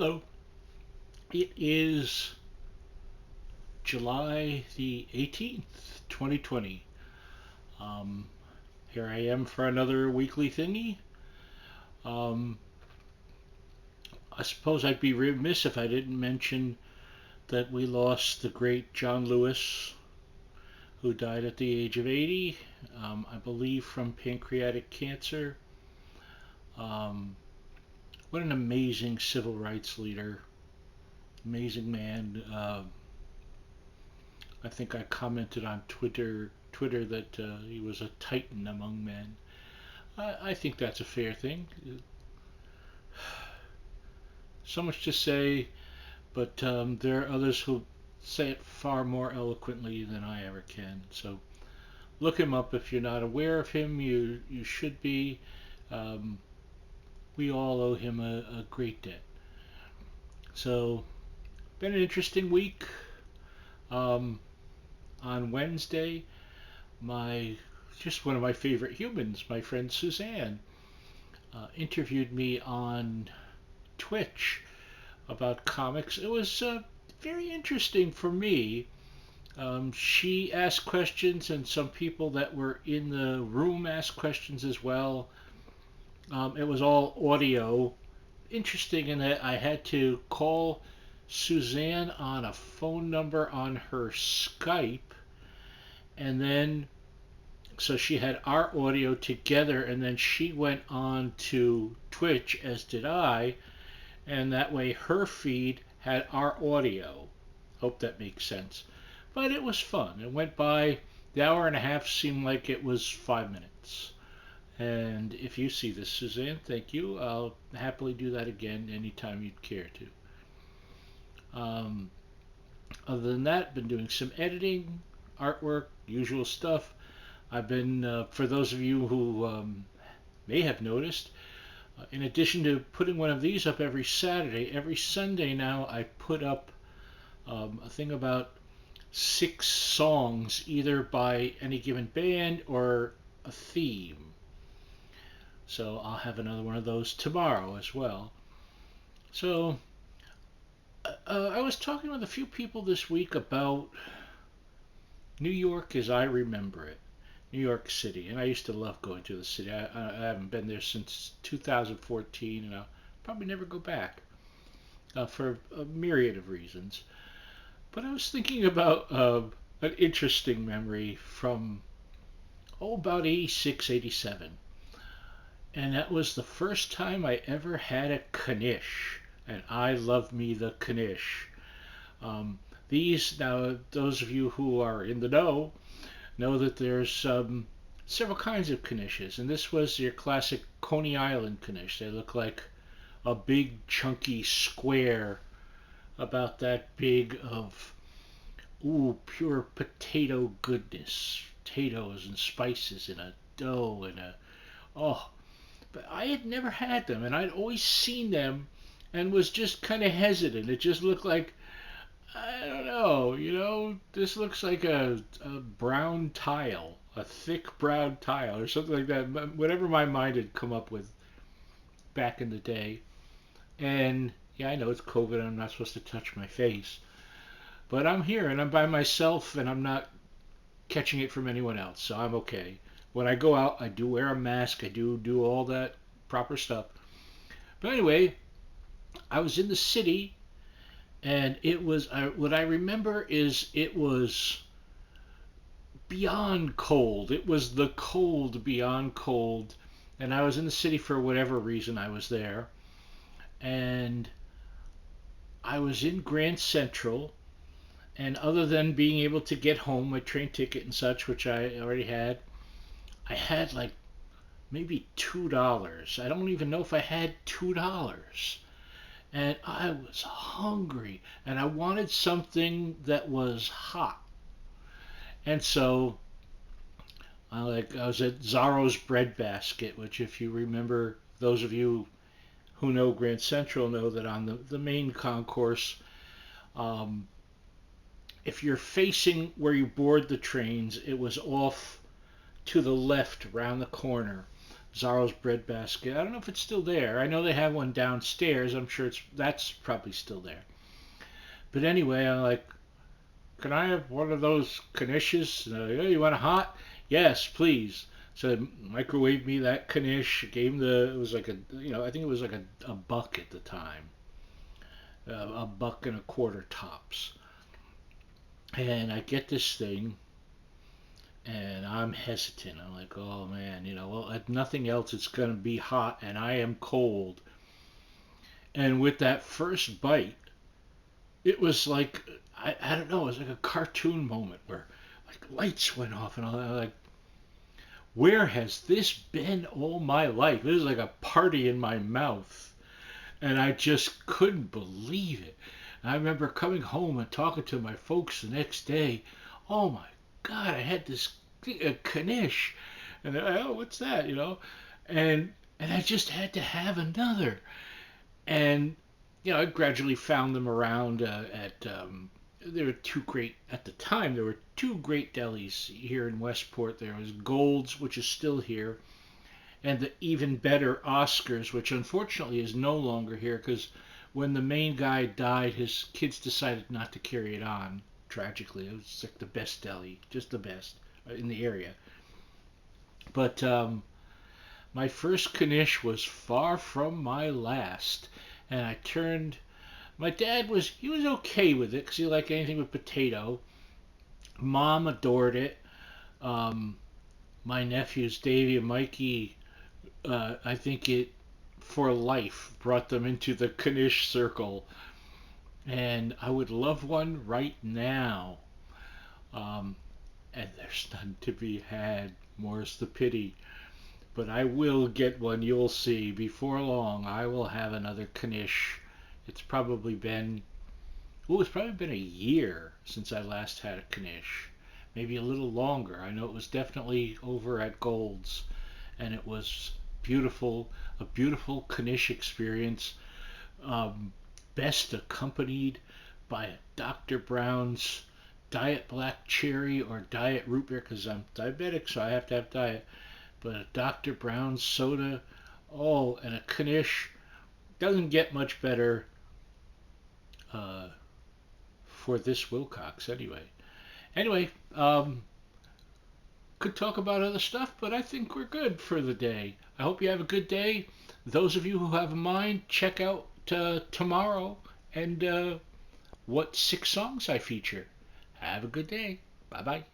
Hello. It is July the 18th, 2020. Um, Here I am for another weekly thingy. Um, I suppose I'd be remiss if I didn't mention that we lost the great John Lewis, who died at the age of 80, I believe from pancreatic cancer. Um, what an amazing civil rights leader, amazing man. I think I commented on Twitter that he was a titan among men. I think that's a fair thing. So much to say, but there are others who say it far more eloquently than I ever can. So look him up if you're not aware of him. You should be. Um, we all owe him a great debt. So been an interesting week. Um, on Wednesday, my just one of my favorite humans, my friend Suzanne, interviewed me on Twitch about comics. It was very interesting for me. She asked questions, and some people that were in the room asked questions as well. It was all audio. Interesting in that I had to call Suzanne on a phone number on her Skype, and then so she had our audio together, and then she went on to Twitch, as did I, and that way her feed had our audio. Hope that makes sense. But it was fun. It went by, the hour and a half seemed like it was 5 minutes. And if you see this, Suzanne, thank you. I'll happily do that again anytime you'd care to. Other than that, been doing some editing, artwork, usual stuff. I've been, for those of you who may have noticed, in addition to putting one of these up every Saturday, every Sunday now I put up a thing about 6 songs, either by any given band or a theme. So I'll have another one of those tomorrow as well. So I was talking with a few people this week about New York as I remember it. New York City, and I used to love going to the city. I haven't been there since 2014, and I'll probably never go back for a myriad of reasons. But I was thinking about an interesting memory from, about 86, 87. And that was the first time I ever had a Knish. And I love me the Knish. Um, now, those of you who are in the know that there's several kinds of Knishes. And this was your classic Coney Island Knish. They look like a big, chunky square about that big of pure potato goodness, potatoes and spices in a dough and a oh. But I had never had them, and I'd always seen them, and was just kind of hesitant. It just looked like, I don't know, this looks like a brown tile, a thick brown tile, or something like that. Whatever my mind had come up with back in the day. And yeah, I know it's COVID and I'm not supposed to touch my face. But I'm here and I'm by myself and I'm not catching it from anyone else, so I'm okay. When I go out, I do wear a mask. I do all that proper stuff. But anyway, I was in the city, and it was what I remember is it was beyond cold. It was the cold beyond cold, and I was in the city for whatever reason I was there, and I was in Grand Central, and other than being able to get home, my train ticket and such, which I already had, I had like maybe $2. I don't even know if I had $2. And I was hungry and I wanted something that was hot. And so I was at Zaro's Breadbasket, which if you remember, those of you who know Grand Central know that on the main concourse, um, if you're facing where you board the trains, it was off to the left around the corner. Zarro's Breadbasket. I don't know if it's still there. I know they have one downstairs. I'm sure that's probably still there. But anyway, I'm like, can I have one of those knishes? Yeah, you want a hot? Yes, please. So microwave me that knish. Gave him it was like I think it was like a buck at the time. A buck and a quarter tops. And I get this thing, and I'm hesitant. I'm like, oh man, well, if nothing else, it's going to be hot, and I am cold. And with that first bite, it was like, I don't know, it was like a cartoon moment where like lights went off, and I'm like, where has this been all my life? It was like a party in my mouth, and I just couldn't believe it. And I remember coming home and talking to my folks the next day. Oh my God, I had this knish, and they're like, oh, what's that? And I just had to have another. And I gradually found them around at. There were two great at the time. There were two great delis here in Westport. There was Gold's, which is still here, and the even better Oscars, which unfortunately is no longer here because when the main guy died, his kids decided not to carry it on. Tragically, it was like the best deli, just the best in the area. But my first knish was far from my last, and I turned. My dad was okay with it because he liked anything with potato. Mom adored it. Um, my nephews Davey and Mikey, I think it for life brought them into the knish circle, and I would love one right now. Um, and there's none to be had. More's the pity. But I will get one. You'll see. Before long, I will have another knish. It's probably been it's probably been a year since I last had a knish. Maybe a little longer. I know it was definitely over at Gold's, and it was beautiful, a beautiful knish experience. Um, Best accompanied by a Dr. Brown's Diet Black Cherry or Diet Root Beer because I'm diabetic, so I have to have diet. But a Dr. Brown's soda, oh, and a knish doesn't get much better uh, for this Wilcox anyway. Anyway, could talk about other stuff, but I think we're good for the day. I hope you have a good day. Those of you who have a mind, check out tomorrow and what 6 songs I feature. Have a good day. Bye bye.